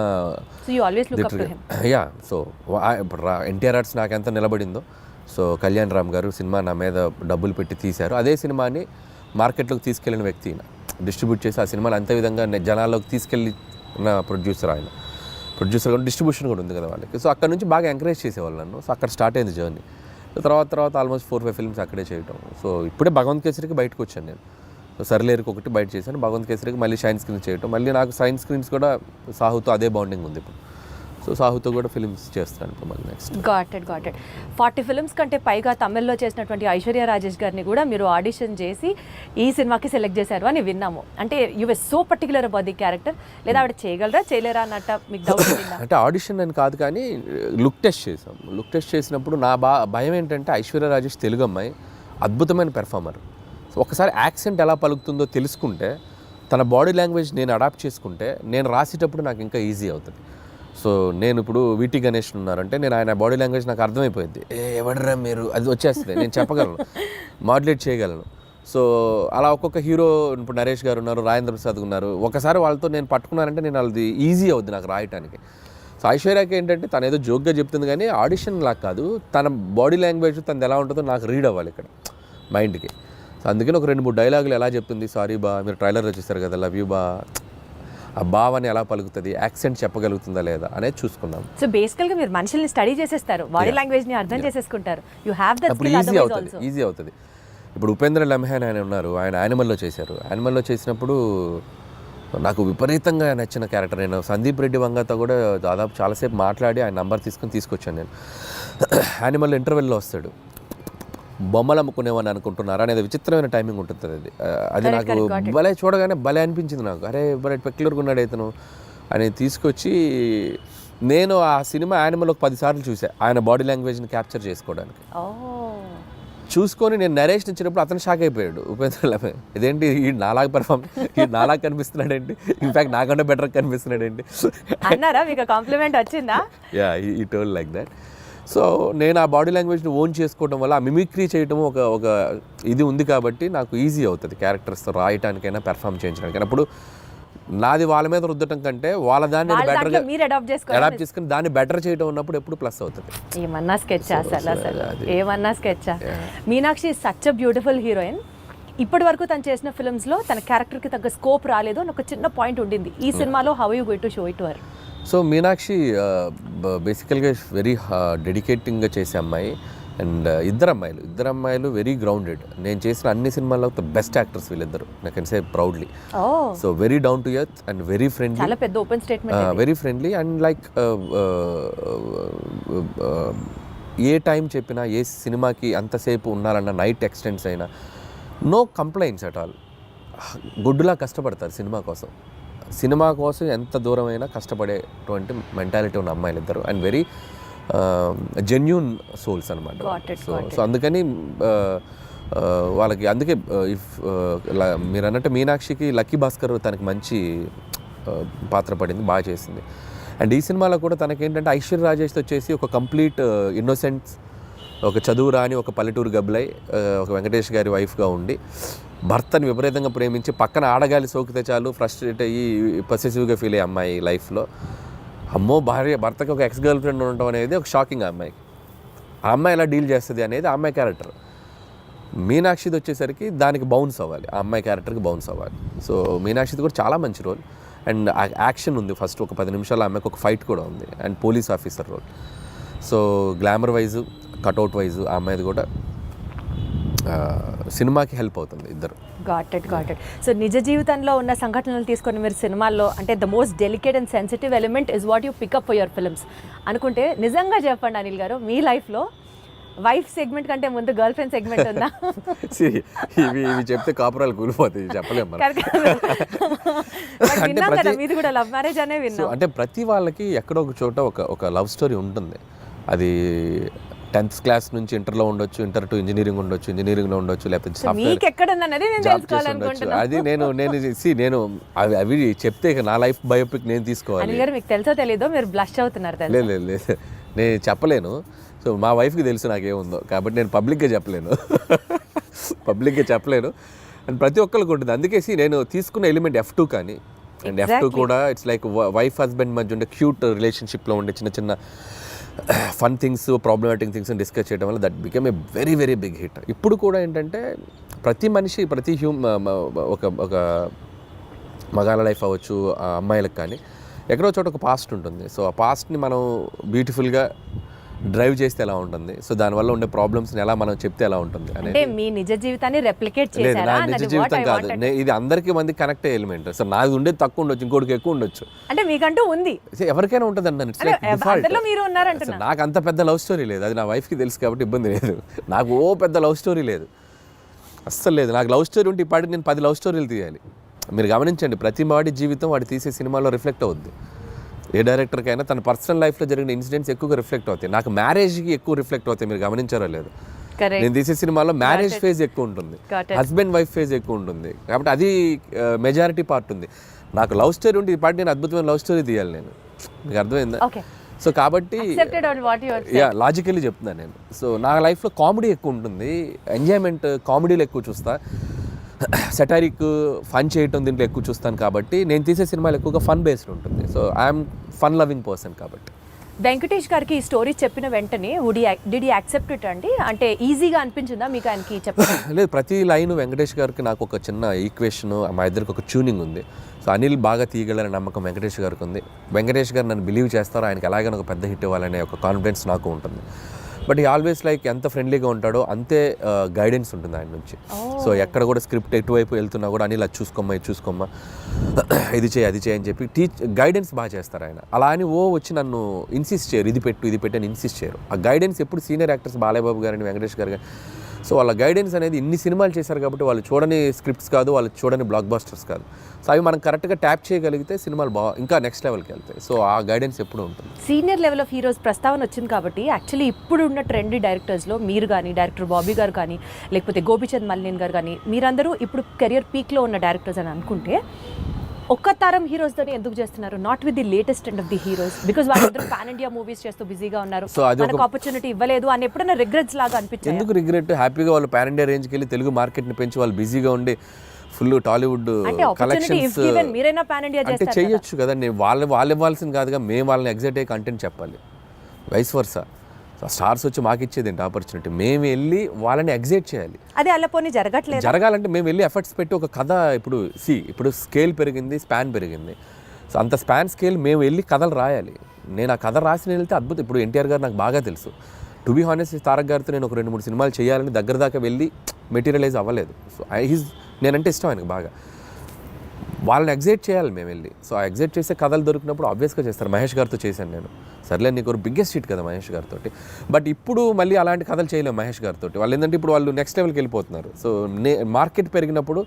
yeah. So ఇప్పుడు ఎన్టీఆర్ ఆర్ట్స్ నాకు ఎంత నిలబడిందో, సో కళ్యాణ్ రామ్ గారు సినిమా నా మీద డబ్బులు పెట్టి తీశారు. అదే సినిమాని మార్కెట్లోకి తీసుకెళ్ళిన వ్యక్తి ఆయన, డిస్ట్రిబ్యూట్ చేసి ఆ సినిమాని అంతే విధంగా జనాల్లోకి తీసుకెళ్ళిన ప్రొడ్యూసర్ ఆయన. ప్రొడ్యూసర్ కూడా డిస్ట్రిబ్యూషన్ కూడా ఉంది కదా వాళ్ళకి. సో అక్కడ నుంచి బాగా ఎంకరేజ్ చేసేవాళ్ళు నన్ను. సో అక్కడ స్టార్ట్ అయింది జర్నీ. తర్వాత ఆల్మోస్ట్ 4-5 ఫిల్మ్స్ అక్కడే చేయటం. సో ఇప్పుడే భగవంత్ కేసరికి బయటకు వచ్చాను నేను. సో సర్లేరుకి ఒకటి బయట చేశాను, భగవంత్ కేసరికి మళ్ళీ షైన్ స్క్రీన్ చేయటం. మళ్ళీ నాకు షైన్ స్క్రీన్స్ కూడా సాహుతో అదే బాండింగ్ ఉంది ఇప్పుడు. సో సాహుతో కూడా ఫిల్మ్స్ చేస్తాను ఇప్పుడు మళ్ళీ నెక్స్ట్. గాట్ ఇట్ 40 ఫిల్మ్స్ కంటే పైగా తమిళ్లో చేసినటువంటి ఐశ్వర్య రాజేష్ గారిని కూడా మీరు ఆడిషన్ చేసి ఈ సినిమాకి సెలెక్ట్ చేశారు అని విన్నాము. అంటే you were so particular about the character, లేదా ఆవిడ చేయగలరా చేయలేరా అన్నట్ట మీకు డౌట్ ఉందా? అంటే ఆడిషన్ అని కాదు కానీ లుక్ టెస్ట్ చేసాం. లుక్ టెస్ట్ చేసినప్పుడు నా భయం ఏంటంటే ఐశ్వర్య రాజేష్ తెలుగు అమ్మాయి, అద్భుతమైన పెర్ఫార్మర్. సో ఒకసారి యాక్సెంట్ ఎలా పలుకుతుందో తెలుసుకుంటే, తన బాడీ లాంగ్వేజ్ నేను అడాప్ట్ చేసుకుంటే, నేను రాసేటప్పుడు నాకు ఇంకా ఈజీ అవుతుంది. సో నేను ఇప్పుడు వీటి గణేష్ ఉన్నారంటే నేను ఆయన బాడీ లాంగ్వేజ్ నాకు అర్థమైపోయింది. ఎవడరా మీరు, అది వచ్చేస్తుంది, నేను చెప్పగలను, మాడ్యులేట్ చేయగలను. సో అలా ఒక్కొక్క హీరో, ఇప్పుడు నరేష్ గారు ఉన్నారు, రాజేంద్ర ప్రసాద్ ఉన్నారు, ఒకసారి వాళ్ళతో నేను పట్టుకున్నానంటే నేను అది ఈజీ అవుద్ది నాకు రాయటానికి. సో ఐశ్వర్యకి ఏంటంటే తను ఏదో జోక్గా చెప్తుంది కానీ ఆడిషన్ లాగా కాదు, తన బాడీ లాంగ్వేజ్ తనది ఎలా ఉంటుందో నాకు రీడ్ అవ్వాలి ఇక్కడ మైండ్కి. సో అందుకని ఒక 2-3 డైలాగులు ఎలా చెప్తుంది, సారీ బా మీరు ట్రైలర్లో చూస్తారు కదా, లవ్ యూ బా, ఆ భావాన్ని ఎలా పలుకుతుంది, యాక్సెంట్ చెప్పగలుగుతుందా లేదా అనేది చూసుకున్నాం. సో బేసికల్గా మీరు మనుషుల్ని స్టడీ చేసేస్తారు, బాడీ లాంగ్వేజ్ని అర్థం చేసేసుకుంటారు. You have that skill, otherwise easy అవుతుంది. ఇప్పుడు ఉపేంద్ర లమ్హాన్ ఆయన ఉన్నారు, ఆయన యానిమల్లో చేశారు. యానిమల్లో చేసినప్పుడు నాకు విపరీతంగా నచ్చిన క్యారెక్టర్. నేను సందీప్ రెడ్డి వంగతో కూడా దాదాపు చాలాసేపు మాట్లాడి ఆయన నంబర్ తీసుకొచ్చాను నేను. యానిమల్ ఇంటర్వెల్లో వస్తాడు, బొమ్మలు అమ్ముకునేవాడిని అనుకుంటున్నారా అనేది విచిత్రమైన టైమింగ్ ఉంటుంది అది నాకు భలే చూడగానే భలే అనిపించింది నాకు. అరే భలే పెక్యులర్గా ఉన్నాడు ఇతను అని తీసుకొచ్చి నేను ఆ సినిమా యానిమల్ ఒక 10 సార్లు చూసాను ఆయన బాడీ లాంగ్వేజ్ని క్యాప్చర్ చేసుకోవడానికి. చూసుకొని నేను నరేష్ ఇచ్చినప్పుడు అతను షాక్ అయిపోయాడు, ఉపేంద్ర లమ్హాన్ ఇదేంటి ఈ నాలాగా పెర్ఫార్మ్, ఈ నాలాగా కనిపిస్తున్నాడు ఏంటి, ఇన్ఫాక్ట్ నాకన్నా బెటర్ కనిపిస్తున్నాడు ఏంటి అన్నారా? మీకు కాంప్లిమెంట్ వచ్చిందా? యా, ఈ టోల్ లైక్ దట్. సో నేను ఆ బాడీ లాంగ్వేజ్ని ఓన్ చేసుకోవడం వల్ల ఆ మిమిక్రీ చేయడం ఒక ఇది ఉంది కాబట్టి నాకు ఈజీ అవుతుంది క్యారెక్టర్స్తో రాయటానికైనా పెర్ఫామ్ చేయించడానికైనా. అప్పుడు నాది వాళ్ళ మీద రుద్దటం కంటే వాళ్ళ దాన్ని బెటర్గా అడాప్ట్ చేసుకుని దాన్ని బెటర్ చేయడం ఉన్నప్పుడు ఎప్పుడు ప్లస్ అవుతుంది. ఏమన్నా స్కెచ్ అసలు ఏమన్నా sketch. Meenakshi such a beautiful heroine. ఇప్పటి వరకు తను చేసిన ఫిల్మ్స్లో తన క్యారెక్టర్కి తగ్గ స్కోప్ రాలేదు అని ఒక చిన్న పాయింట్ ఉండింది. ఈ సినిమాలో how you going to show it to her? So Meenakshi బేసికల్గా వెరీ డెడికేటింగ్గా చేసే అమ్మాయి. అండ్ ఇద్దరు అమ్మాయిలు వెరీ గ్రౌండెడ్. నేను చేసిన అన్ని సినిమాల్లో ద బెస్ట్ యాక్టర్స్ వీళ్ళిద్దరు, I can say proudly. So very down to earth and very friendly, చాలా పెద్ద open statement, very friendly. And like A time చెప్పినా, ఏ సినిమాకి అంతసేపు ఉన్నారన్న, నైట్ ఎక్స్టెండ్స్ అయినా నో కంప్లైంట్స్ అట్ ఆల్. గుడ్డులా కష్టపడతారు సినిమా కోసం ఎంత దూరమైనా కష్టపడేటువంటి మెంటాలిటీ ఉన్న అమ్మాయిలు ఇద్దరు. అండ్ వెరీ జెన్యూన్ సోల్స్ అనమాట. సో అందుకని వాళ్ళకి అందుకే మీరు అన్నట్టు మీనాక్షికి లక్కీ భాస్కర్ తనకి మంచి పాత్ర పడింది, బాగా చేసింది. అండ్ ఈ సినిమాలో కూడా తనకేంటంటే ఐశ్వర్య రాజేష్తో వచ్చేసి ఒక కంప్లీట్ ఇన్నోసెంట్స్, ఒక చదువు రాని ఒక పల్లెటూరు గబ్బలై ఒక వెంకటేష్ గారి వైఫ్గా ఉండి భర్తని విపరీతంగా ప్రేమించి పక్కన ఆడగాలి సోకితే చాలు ఫ్రస్ట్రేట్ అయ్యి పొసెసివ్గా ఫీల్ అయ్యే అమ్మాయి లైఫ్లో. అమ్మో భర్తకి ఒక ఎక్స్ గర్ల్ ఫ్రెండ్ ఉండటం అనేది ఒక షాకింగ్. ఆ అమ్మాయి ఎలా డీల్ చేస్తుంది అనేది ఆ అమ్మాయి క్యారెక్టర్. మీనాక్షిది వచ్చేసరికి దానికి బౌన్స్ అవ్వాలి, ఆ అమ్మాయి క్యారెక్టర్కి బౌన్స్ అవ్వాలి. సో మీనాక్షిది కూడా చాలా మంచి రోల్. అండ్ యాక్షన్ ఉంది, ఫస్ట్ ఒక 10 నిమిషాలు ఆమెకు ఒక ఫైట్ కూడా ఉంది. And police officer role. So glamour wise, cutout wise ఆ అమ్మాయిది కూడా సినిమాకి హెల్ప్ అవుతుంది ఇద్దరు. Got it. సో నిజ జీవితంలో ఉన్న సంఘటనలు తీసుకొని మీరు సినిమాల్లో అంటే the most delicate and sensitive element is what you pick up for your films అనుకుంటే నిజంగా చెప్పండి అనిల్ గారు, మీ లైఫ్లో వైఫ్ సెగ్మెంట్ కంటే ముందు గర్ల్ ఫ్రెండ్ సెగ్మెంట్ ఉందా? ఇవి చెప్తే కాపురాలు కూలిపోతాయి, చెప్పలేము. మీది కూడా లవ్ మ్యారేజ్ అనే విన్నాం. అంటే ప్రతి వాళ్ళకి ఎక్కడో ఒక చోట ఒక లవ్ స్టోరీ ఉంటుంది. అది 10th క్లాస్ నుంచి ఇంటర్లో ఉండొచ్చు, ఇంటర్ టు ఇంజనీరింగ్ ఉండొచ్చు, ఇంజనీరింగ్లో ఉండొచ్చు, లేకపోతే మీకు సాఫ్ట్వేర్ ఎక్కడ ఉందన్నది నేను జాబ్ చేసి ఉండొచ్చు. తెలుసుకోవాలనుకుంటున్నాను. అది నేను అవి చెప్తే ఇక నా లైఫ్ బయోపిక్ నేను తీసుకోవాలి. అనిల్ గారు మీకు తెలుసో తెలీదో మీరు బ్లష్ అవుతున్నారు తెలుసా? లేదు నేను చెప్పలేను. సో మా వైఫ్కి తెలుసు నాకేముందో, కాబట్టి నేను పబ్లిక్గా చెప్పలేను. అండ్ ప్రతి ఒక్కరికి ఉంటుంది. అందుకే నేను తీసుకున్న ఎలిమెంట్ F2 కానీ, అండ్ F2 కూడా ఇట్స్ లైక్ వైఫ్ హస్బెండ్ మధ్య ఉండే క్యూట్ రిలేషన్షిప్లో ఉండే చిన్న చిన్న fun things, problematic things discuss చేయడం వల్ల that become a very very big hit. ఇప్పుడు కూడా ఏంటంటే ప్రతి మనిషి, ప్రతి ఒక మగాళ్ళ లైఫ్ అవ్వచ్చు, అమ్మాయిలకు కానీ ఎక్కడో చోట ఒక పాస్ట్ ఉంటుంది. సో ఆ పాస్ట్ని మనం బ్యూటిఫుల్గా డ్రైవ్ చేస్తే ఎలా ఉంటుంది, సో దానివల్ల ఉండే ప్రాబ్లమ్స్ని ఎలా మనం చెప్తే ఎలా ఉంటుంది అంటే మీ నిజ జీవితాన్ని రెప్లికేట్ లేదు, చేశారా? నా నిజ జీవితం కాదు, ఇది అందరికీ మంది కనెక్ట్ అయ్యే ఎలిమెంట్. సో నాది ఉండేది తక్కువ ఉండొచ్చు, ఇంకోటికి ఎక్కువ ఉండొచ్చు. అంటే మీకంటూ ఉంది, ఎవరికైనా ఉంటుంది అన్న. అందులో మీరు ఉన్నారంటున్నా. నాకు అంత పెద్ద లవ్ స్టోరీ లేదు, అది నా వైఫ్కి తెలుసు కాబట్టి ఇబ్బంది లేదు. నాకు పెద్ద లవ్ స్టోరీ లేదు, అస్సలు లేదు. నాకు లవ్ స్టోరీ ఉంటే ఇప్పటికి నేను 10 లవ్ స్టోరీలు తీయాలి. మీరు గమనించండి, ప్రతి వాడి జీవితం వాడు తీసే సినిమాలో రిఫ్లెక్ట్ అవుద్ది. ఏ డైరెక్టర్కైనా తన పర్సనల్ లైఫ్లో జరిగిన ఇన్సిడెంట్స్ ఎక్కువగా రిఫ్లెక్ట్ అవుతాయి. నాకు మ్యారేజ్కి ఎక్కువ రిఫ్లెక్ట్ అవుతాయి. మీరు గమనించారో లేదు, నేను తీసే సినిమాలో మ్యారేజ్ ఫేజ్ ఎక్కువ ఉంటుంది, హస్బెండ్ వైఫ్ ఫేజ్ ఎక్కువ ఉంటుంది. కాబట్టి అది మెజారిటీ పార్ట్ ఉంది. నాకు లవ్ స్టోరీ ఉంటే ఈ పార్ట్ నేను అద్భుతమైన లవ్ స్టోరీ తీయాలి నేను. మీకు అర్థమైందా? సో కాబట్టి లాజికల్లీ చెప్తున్నాను నేను. సో నా లైఫ్లో కామెడీ ఎక్కువ ఉంటుంది, ఎంజాయ్మెంట్ కామెడీలో ఎక్కువ చూస్తా, సెటారిక్ ఫన్ చేయటం దీంట్లో ఎక్కువ చూస్తాను. కాబట్టి నేను తీసే సినిమాలు ఎక్కువగా ఫన్ బేస్డ్ ఉంటుంది. So I'm fun loving person. కాబట్టి వెంకటేష్ గారికి ఈ స్టోరీ చెప్పిన వెంటనే డిడ్ యూ యాక్సెప్ట్ ఇట్ అండి? అంటే ఈజీగా అనిపించిందా మీకు ఆయనకి చెప్పడం? లేదు, ప్రతి లైన్ వెంకటేష్ గారికి నాకు ఒక చిన్న ఈక్వేషన్, మా ఇద్దరికి ఒక ట్యూనింగ్ ఉంది. సో అనిల్ బాగా తీయగలనే నమ్మకం వెంకటేష్ గారికి ఉంది. వెంకటేష్ గారు నన్ను బిలీవ్ చేస్తారో, ఆయనకి ఎలాగైనా ఒక పెద్ద హిట్ ఇవ్వాలనే ఒక కాన్ఫిడెన్స్ నాకు ఉంటుంది. బట్ ఈ ఆల్వేస్ లైక్ ఎంత ఫ్రెండ్లీగా ఉంటాడో అంతే గైడెన్స్ ఉంటుంది ఆయన నుంచి. సో ఎక్కడ కూడా స్క్రిప్ట్ ఎటువైపు వెళ్తున్నా కూడా అనిల్ అది చూసుకోమ్మా, ఇది చూసుకోమ్మా, ఇది చేయి, అది చేయి అని చెప్పి గైడెన్స్ బాగా చేస్తారు ఆయన. అలా అని వచ్చి నన్ను ఇన్సిస్ట్ చేయరు, ఇది పెట్టు అని ఇన్సిస్ట్ చేయరు. ఆ గైడెన్స్ ఎప్పుడు సీనియర్ యాక్టర్స్ బాలయ్యబాబు గారిని, వెంకటేష్ గారు కానీ, సో వాళ్ళ గైడెన్స్ అనేది ఇన్ని సినిమాలు చేశారు కాబట్టి వాళ్ళు చూడని స్క్రిప్ట్స్ కాదు, వాళ్ళు చూడని బ్లాక్ బస్టర్స్ కాదు. సో అవి మనం కరెక్ట్గా ట్యాప్ చేయగలిగితే సినిమాలు ఇంకా నెక్స్ట్ లెవెల్కి వెళ్తాయి. సో ఆ గైడెన్స్ ఎప్పుడు ఉంటుంది. సీనియర్ లెవెల్ ఆఫ్ హీరోస్ ప్రస్తావన వచ్చింది కాబట్టి యాక్చువల్లీ ఇప్పుడు ఉన్న ట్రెండీ డైరెక్టర్స్లో మీరు కానీ, డైరెక్టర్ బాబీ గారు కానీ, లేకపోతే గోపిచంద్ మల్లినేని గారు కానీ, మీరందరూ ఇప్పుడు కెరియర్ పీక్లో ఉన్న డైరెక్టర్స్ అని అనుకుంటే ఒక్క తరం హీరోస్తోనే ఎందుకు చేస్తున్నారు, not with the latest and of the heroes? Because వాళ్ళందరూ పాన్ ఇండియా మూవీస్ చేస్తూ బిజీగా ఉన్నారు, మనకు ఆపర్చునిటీ ఇవ్వలేదు అని ఎప్పుడైనా రిగ్రెట్స్ లాగా అనిపించింది? ఎందుకు రిగ్రెట్? హ్యాపీగా వాళ్ళు పాన్ ఇండియా రేంజ్కి వెళ్ళి తెలుగు మార్కెట్ని పెంచి వాళ్ళు బిజీగా ఉండి ఫుల్ టాలీవుడ్ కలెక్షన్స్ మీరైనా పాన్ ఇండియా అంటే చేయొచ్చు కదండి. వాళ్ళు ఇవ్వాల్సింది కాదుగా, మేము వాళ్ళని ఎగ్జైట్ అయ్యి కంటెంట్ చెప్పాలి. వైస్ వర్సా, స్టార్స్ వచ్చి మాకు ఇచ్చేది ఏంటి ఆపర్చునిటీ? మేము వెళ్ళి వాళ్ళని ఎగ్జైట్ చేయాలి. అది అలా పోనీ జరగట్లేదు. జరగాలంటే మేము వెళ్ళి ఎఫర్ట్స్ పెట్టి ఒక కథ, ఇప్పుడు స్కేల్ పెరిగింది, స్పాన్ పెరిగింది. సో అంత స్పాన్ స్కేల్ మేము వెళ్ళి కథలు రాయాలి. నేను ఆ కథ రాసి వెళ్తే అద్భుతం. ఇప్పుడు ఎన్టీఆర్ గారు నాకు బాగా తెలుసు. టు బీ హానెస్ట్, తారక్ గారితో నేను ఒక 2-3 సినిమాలు చేయాలని దగ్గర దాకా వెళ్ళి మెటీరియలైజ్ అవ్వలేదు. సో నేనంటే ఇష్టం ఆయనకు బాగా. వాళ్ళని ఎగ్జైట్ చేయాలి మేము వెళ్ళి. సో ఆ ఎగ్జైట్ చేసే కథలు దొరికినప్పుడు ఆబ్వియస్గా చేస్తారు. మహేష్ గారితో చేశాను నేను. సర్లే, నీకు బిగ్గెస్ట్ హిట్ కదా మహేష్ గారితో. బట్ ఇప్పుడు మళ్ళీ అలాంటి కథలు చేయలేము మహేష్ గారితో. వాళ్ళు ఏంటంటే ఇప్పుడు వాళ్ళు నెక్స్ట్ లెవెల్కి వెళ్ళిపోతున్నారు. సో మార్కెట్ పెరిగినప్పుడు,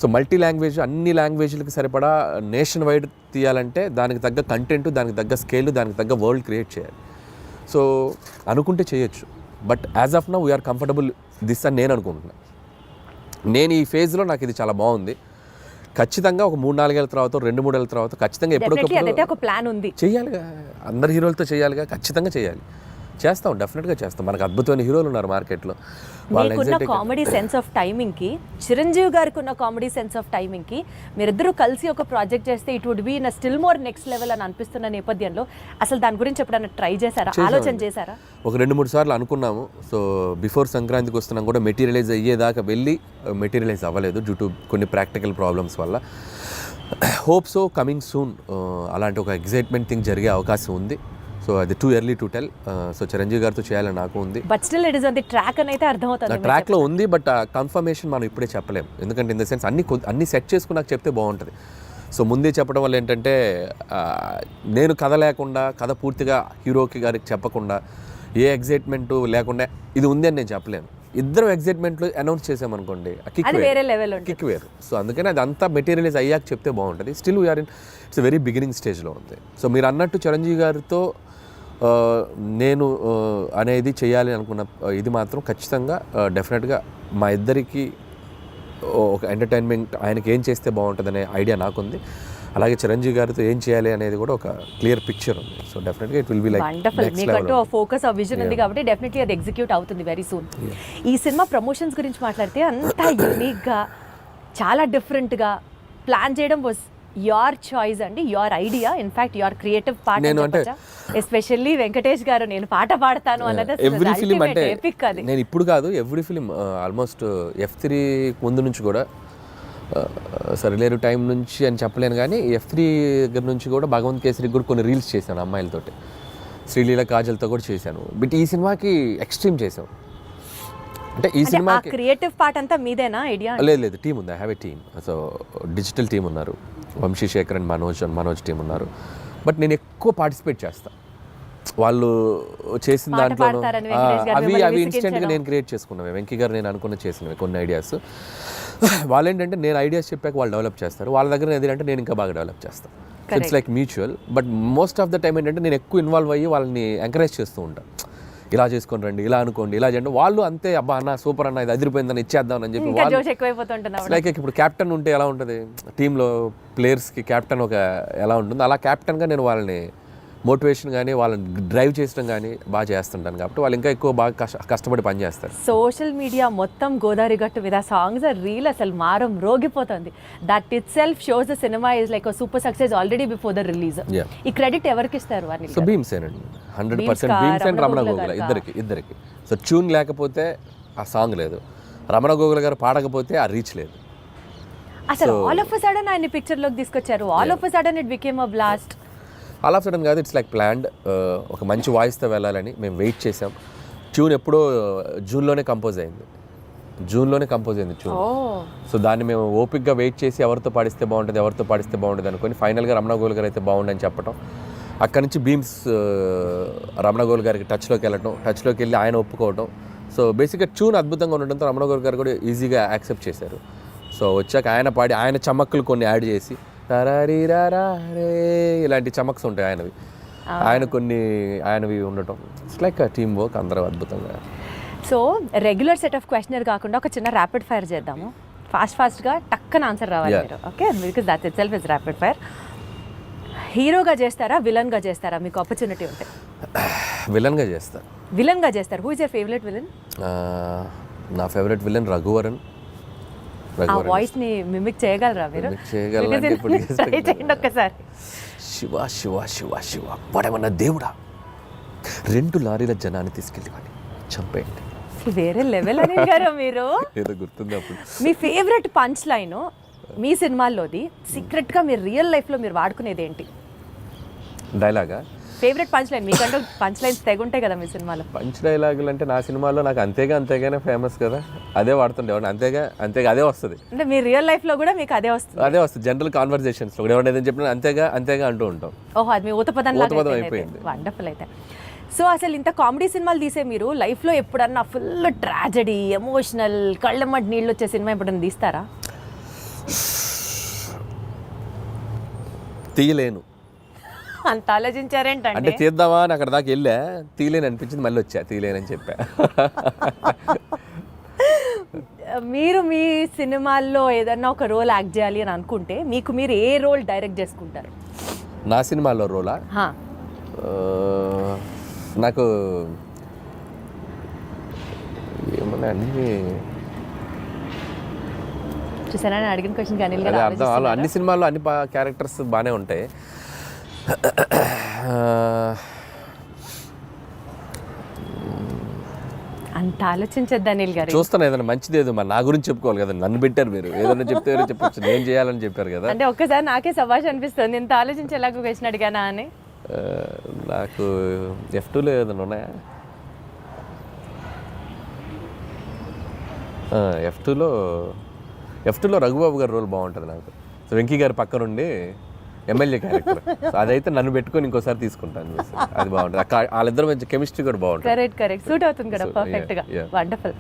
సో మల్టీ లాంగ్వేజ్, అన్ని లాంగ్వేజ్లకి సరిపడా నేషన్ వైడ్ తీయాలంటే దానికి తగ్గ కంటెంట్, దానికి తగ్గ స్కేల్, దానికి తగ్గ వరల్డ్ క్రియేట్ చేయాలి. సో అనుకుంటే చేయొచ్చు. But as of now we're comfortable this అని నేను అనుకుంటున్నాను. నేను ఈ ఫేజ్లో నాకు ఇది చాలా బాగుంది. ఖచ్చితంగా ఒక 3-4 ఏళ్ళ తర్వాత, 2-3 ఏళ్ళ తర్వాత ఖచ్చితంగా ఎప్పుడొకప్పుడు ఒక ప్లాన్ ఉంది, చేయాలిగా. అందరు హీరోలతో చేయాలిగా, ఖచ్చితంగా చేయాలి. చేస్తాం, డెఫినెట్గా చేస్తాం. మనకు అద్భుతమైన హీరోలు ఉన్నారు మార్కెట్లో. మీకున్న కామెడీ సెన్స్ ఆఫ్ టైమింగ్కి, చిరంజీవి గారికి ఉన్న కామెడీ సెన్స్ ఆఫ్ టైమింగ్కి మీరిద్దరూ కలిసి ఒక ప్రాజెక్ట్ చేస్తే it would be in still more next level అని అనిపిస్తున్న నేపథ్యంలో అసలు దాని గురించి ఎప్పుడైనా ట్రై చేశారా, ఆలోచన చేశారా? ఒక 2-3 సార్లు అనుకున్నాము. సో బిఫోర్ సంక్రాంతికి వస్తున్నాం కూడా మెటీరియలైజ్ అయ్యేదాకా వెళ్ళి మెటీరియలైజ్ అవ్వలేదు డ్యూ టు కొన్ని ప్రాక్టికల్ ప్రాబ్లమ్స్ వల్ల. హోప్ సో కమింగ్ సూన్ అలాంటి ఒక ఎగ్జైట్మెంట్ థింగ్ జరిగే అవకాశం ఉంది. సో అది too early to tell. So Chiranjeevi గారితో చేయాలని నాకు ఉంది. But still it is on the track అని అయితే అర్థమవుతుంది. ట్రాక్లో ఉంది, బట్ కన్ఫర్మేషన్ మనం ఇప్పుడే చెప్పలేము. ఎందుకంటే ఇన్ ద సెన్స్ అన్ని సెట్ చేసుకుని నాకు చెప్తే బాగుంటుంది. సో ముందే చెప్పడం వల్ల ఏంటంటే నేను కథ లేకుండా, కథ పూర్తిగా హీరోకి గారికి చెప్పకుండా, ఏ ఎగ్జైట్మెంట్ లేకుండా ఇది ఉంది అని నేను చెప్పలేను. ఇద్దరు ఎగ్జైట్మెంట్లు అనౌన్స్ చేసామనుకోండి, కిక్ వేరు. సో అందుకని అది అంతా మెటీరియలైజ్ అయ్యాక చెప్తే బాగుంటుంది. Still we're in it's very beginning స్టేజ్లో ఉంది. సో మీరు అన్నట్టు చిరంజీవి గారితో నేను అనేది చేయాలి అనుకున్న ఇది మాత్రం ఖచ్చితంగా డెఫినెట్గా మా ఇద్దరికి ఒక ఎంటర్టైన్మెంట్, ఆయనకి ఏం చేస్తే బాగుంటుందనే ఐడియా నాకుంది. అలాగే చిరంజీవి గారితో ఏం చేయాలి అనేది కూడా ఒక క్లియర్ పిక్చర్ ఉంది. సో డెఫినెట్గా it will be like wonderful. మీకంటూ ఫోకస్ ఆ విజన్ ఉంది కాబట్టి డెఫినెట్లీ అది ఎగ్జిక్యూట్ అవుతుంది వెరీ సూన్. ఈ సినిమా ప్రమోషన్స్ గురించి మాట్లాడితే అంతా యూనిక్గా, చాలా డిఫరెంట్గా ప్లాన్ చేయడం వాజ్ యువర్ చాయిస్ అండి, your idea, in fact your creative part. నేను అంటే ఎస్పెషల్లీ వెంకటేష్ గారు నేను పాట పాడతాను అన్నది ఎవ్రీ ఫిలిం అంటే ఎపిక్. అది నేను ఇప్పుడు కాదు, ఎవ్రీ ఫిలిం ఆల్మోస్ట్ F3 ముందు నుంచి కూడా సరిలేరు టైం నుంచి అని చెప్పలేను కానీ F3 దగ్గర నుంచి కూడా భగవంత్ కేసరికి కూడా కొన్ని రీల్స్ చేశాను అమ్మాయిలతోటి, శ్రీలీల కాజల్తో కూడా చేశాను. బట్ ఈ సినిమాకి ఎక్స్ట్రీమ్ చేసాం. అంటే ఈ సినిమాకి క్రియేటివ్ పార్ట్ అంతా మీదేనా ఐడియా? లేదు, టీం ఉంది. I have a team. So digital team ఉన్నారు, వంశీశేఖర్ అండ్ మనోజ్ టీం ఉన్నారు. బట్ నేను ఎక్కువ పార్టిసిపేట్ చేస్తాను. వాళ్ళు చేసిన దాంట్లో అవి ఇన్స్టెంట్గా నేను క్రియేట్ చేసుకున్నాను. వెంకీ గారు నేను అనుకున్న చేసినవి కొన్ని ఐడియాస్. వాళ్ళు ఏంటంటే నేను ఐడియాస్ చెప్పాక వాళ్ళు డెవలప్ చేస్తారు, వాళ్ళ దగ్గర ఏదంటే నేను ఇంకా బాగా డెవలప్ చేస్తాను. It's like mutual. But most of the time ఏంటంటే నేను ఎక్కువ ఇన్వాల్వ్ అయ్యి వాళ్ళని ఎంకరేజ్ చేస్తూ ఉంటాను. ఇలా చేసుకొని రండి, ఇలా అనుకోండి, ఇలా చేయండి. వాళ్ళు అంతే, అబ్బా అన్న సూపర్ అన్న, ఇది అదిరిపోయిందని ఇచ్చేద్దాం అని చెప్పి వాళ్ళు లైక్ ఇప్పుడు క్యాప్టెన్ ఉంటే ఎలా ఉంటుంది టీంలో ప్లేయర్స్కి, క్యాప్టెన్ ఒక ఎలా ఉంటుంది, అలా క్యాప్టెన్గా నేను వాళ్ళని మోటివేషన్ కానీ వాళ్ళని డ్రైవ్ చేయడం కానీ బాగా చేస్తుంటాను. కాబట్టి వాళ్ళు ఇంకా ఎక్కువ బాగా కష్టపడి పనిచేస్తారు. సోషల్ మీడియా మొత్తం గోదావరి గట్టు మీద సాంగ్స్ రీల్ అసలు మారం రోగిపోతుంది. That itself shows the cinema is like super success already before the release. ఈ క్రెడిట్ ఎవరికి ఇస్తారు? వారిని సో భీమ్సేనండి, 100% భీమ్స్ అండ్ రమణ గోగుల ఇద్దరికి. సో ట్యూన్ లేకపోతే ఆ సాంగ్ లేదు, రమణ గోగుల గారు పాడకపోతే ఆ రీచ్ లేదు. అసలు ఆల్ ఆఫ్ అ సడన్ ఆయన పిక్చర్ లోకి తీసుకొచ్చారు. All of a sudden it became a blast. All of sudden కాదు, ఇట్స్ లైక్ ప్లాన్డ్. ఒక మంచి వాయిస్తో వెళ్ళాలని మేము వెయిట్ చేసాం. ట్యూన్ ఎప్పుడో జూన్లోనే కంపోజ్ అయింది ట్యూన్. సో దాన్ని మేము ఓపిక్గా వెయిట్ చేసి ఎవరితో పాడిస్తే బాగుంటుంది అనుకొని ఫైనల్గా రమణ గోగుల్ గారు అయితే బాగుండని చెప్పడం. అక్కడి నుంచి భీమ్స్ రమణ గోగుల్ గారికి టచ్లోకి వెళ్ళి ఆయన ఒప్పుకోవడం. సో బేసిక్గా ట్యూన్ అద్భుతంగా ఉండడంతో రమణ గోగుల్ గారు కూడా ఈజీగా యాక్సెప్ట్ చేశారు. సో వచ్చాక ఆయన పాడి ఆయన చమక్కులు కొన్ని యాడ్ చేసి ఇలాంటి చమక్స్ ఉంటాయి ఆయనవి ఉండటం. ఇట్స్ లైక్ టీమ్ వర్క్, అందరూ అద్భుతంగా. So regular set of questionnaire కాకుండా ఒక చిన్న ర్యాపిడ్ ఫైర్ చేద్దాము. ఫాస్ట్గా టక్కన ఆన్సర్ రావాలి మీరు. Okay, because that it self is rapid fire. హీరోగా చేస్తారా, విలన్గా చేస్తారా? మీకు ఆపర్చునిటీ ఉంటే విలన్గా చేస్తారు. Who is your favourite villain? నా ఫేవరెట్ విలన్ రఘువరన్. ఆ వాయిస్ ని మిమిక్ చేయగలరా మీరు? చేయండి ఒక్కసారి. శివ శివ శివ శివ పడమన్న దేవుడా, 2 లారీల జనాన్ని తీసుకెళ్ళి చంపేయండి. వేరే లెవెల్ అని గారు మీరు. ఏదో గుర్తుంది అప్పుడు. మీ ఫేవరెట్ పంచ్ లైన్ మీ సినిమాల్లోది, సీక్రెట్ గా మీరు రియల్ లైఫ్ లో మీరు వాడుకునేది ఏంటి? డైలాగా? ఫేవరెట్ పంచ్ లైన్ మీకంటూ పంచ్ లైన్స్ తెగుంటాయి కదా మీ సినిమాలో. పంచ్ డైలాగులు అంటే నా సినిమాలో నాకు అంతేగానే ఫేమస్ కదా, అదే వాడుతుండేవాడిని. అంతేగా అదే వస్తుంది. అంటే మీ రియల్ లైఫ్ లో కూడా మీకు అదే వస్తుంది? జనరల్ కాన్వర్సేషన్స్ లో ఎవరైనా ఏదైనా చెప్పినా అంతేగా అంటూ ఉంటాం. ఓహో, అది మీ ఊతపదం అయిపోయింది. వండర్ఫుల్. అయితే సో అసలు ఇంత కామెడీ సినిమాలు తీసే మీరు లైఫ్లో ఎప్పుడన్నా ఫుల్ ట్రాజడీ, ఎమోషనల్, కళ్ళమ్మటి నీళ్ళు వచ్చే సినిమా ఎప్పుడన్నా తీస్తారా? తీయలేను. అంత ఆలోచించారేంటంటే? అంటే తీద్దామా అని అక్కడ దాకా వెళ్ళా, తీయలేని అనిపించింది, మళ్ళీ వచ్చా తీయలేనని చెప్పా. మీరు మీ సినిమాల్లో ఏదన్నా ఒక రోల్ యాక్ట్ చేయాలి అని అనుకుంటే మీరు ఏ రోల్ డైరెక్ట్ చేసుకుంటారు? నా సినిమాలో రోలా? నాకు ఏమన్నా అన్ని చూసారా అడిగిన క్వశ్చన్ కానీ అర్థం. అన్ని సినిమాల్లో అన్ని క్యారెక్టర్స్ బాగానే ఉంటాయి. అంత ఆలోచించద్దు అనిల్ గారు. చూస్తాను ఏదైనా మంచిది, ఏదో మరి నా గురించి చెప్పుకోవాలి కదా, నన్ను పెట్టారు మీరు, ఏదైనా చెప్తే చెప్పచ్చు, నేను చేయాలని చెప్పారు కదా. అంటే ఒక్కసారి నాకే సభాష్ అనిపిస్తుంది, ఇంత ఆలోచించేలాగా క్వశ్చన్ అడిగానా అని. నాకు F2లో ఏదైనా ఉన్నాయా? F2లో రఘుబాబు గారి రోల్ బాగుంటుంది నాకు. సో వెంకీ గారి పక్క నుండి ఎమ్మెల్యే క్యారెక్టర్, అదైతే నన్ను పెట్టుకొని ఇంకోసారి తీసుకుంటాను. అది బాగుంటుంది. వాళ్ళిద్దరు మంచి కెమిస్ట్రీ కూడా బాగుంటుంది. కరెక్ట్ సూట్ అవుతుంది కదా పర్ఫెక్ట్ గా. వండర్ఫుల్.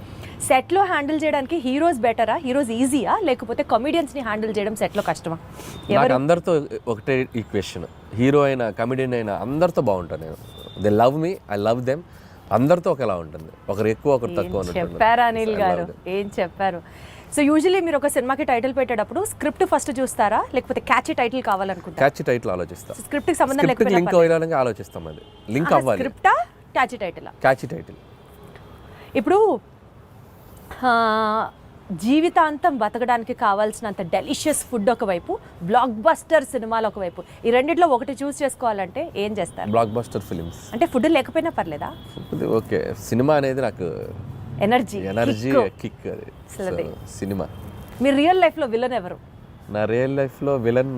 సెట్ లో హ్యాండిల్ చేయడానికి హీరోస్ బెటరా, హీరోస్ ఈజీయా, లేకపోతే కమెడియన్స్ ని హ్యాండిల్ చేయడం సెట్ లో కష్టమా? నాకు అందరితో ఒకటే ఈక్వేషన్, హీరో అయినా కమెడియన్ అయినా అందరితో బాగుంటాను నేను. They love me, I love them. అందరితో ఒకలా ఉంటుంది, ఒకరు ఎక్కువ ఒకరు తక్కువ అన్నట్టు ఉంటుంది. చెప్పారు అనిల్ గారు, ఏం చెప్పారు. సో యూజువల్లీ మీరు ఒక సినిమాకి టైటిల్ పెట్టేటప్పుడు స్క్రిప్ట్ ఫస్ట్ చూస్తారా, లేకపోతే క్యాచీ టైటిల్ కావాలనుకుంటారా? క్యాచీ టైటిల్ ఆలోచిస్తాం, స్క్రిప్ట్కి సంబంధం లింక్ లేకపోయినా అవ్వాలని ఆలోచిస్తాం. అది లింక్ అవ్వాలి. స్క్రిప్టా క్యాచీ టైటిలా? Catchy title. ఇప్పుడు జీవితాంతం బతకడానికి కావాల్సినంత డెలిషియస్ ఫుడ్ ఒకవైపు, బ్లాక్ బస్టర్ సినిమాలు ఒకవైపు, ఈ రెండిట్లో ఒకటి చూస్ చేసుకోవాలంటే ఏం చేస్తారు? Blockbuster films. అంటే ఫుడ్ లేకపోయినా పర్లేదా? ఓకే, సినిమా అనేది నాకు ఎనర్జీ కిక్. అది సినిమా. మీ రియల్ లైఫ్లో విలన్ ఎవరు? నా రియల్ లైఫ్లో విలన్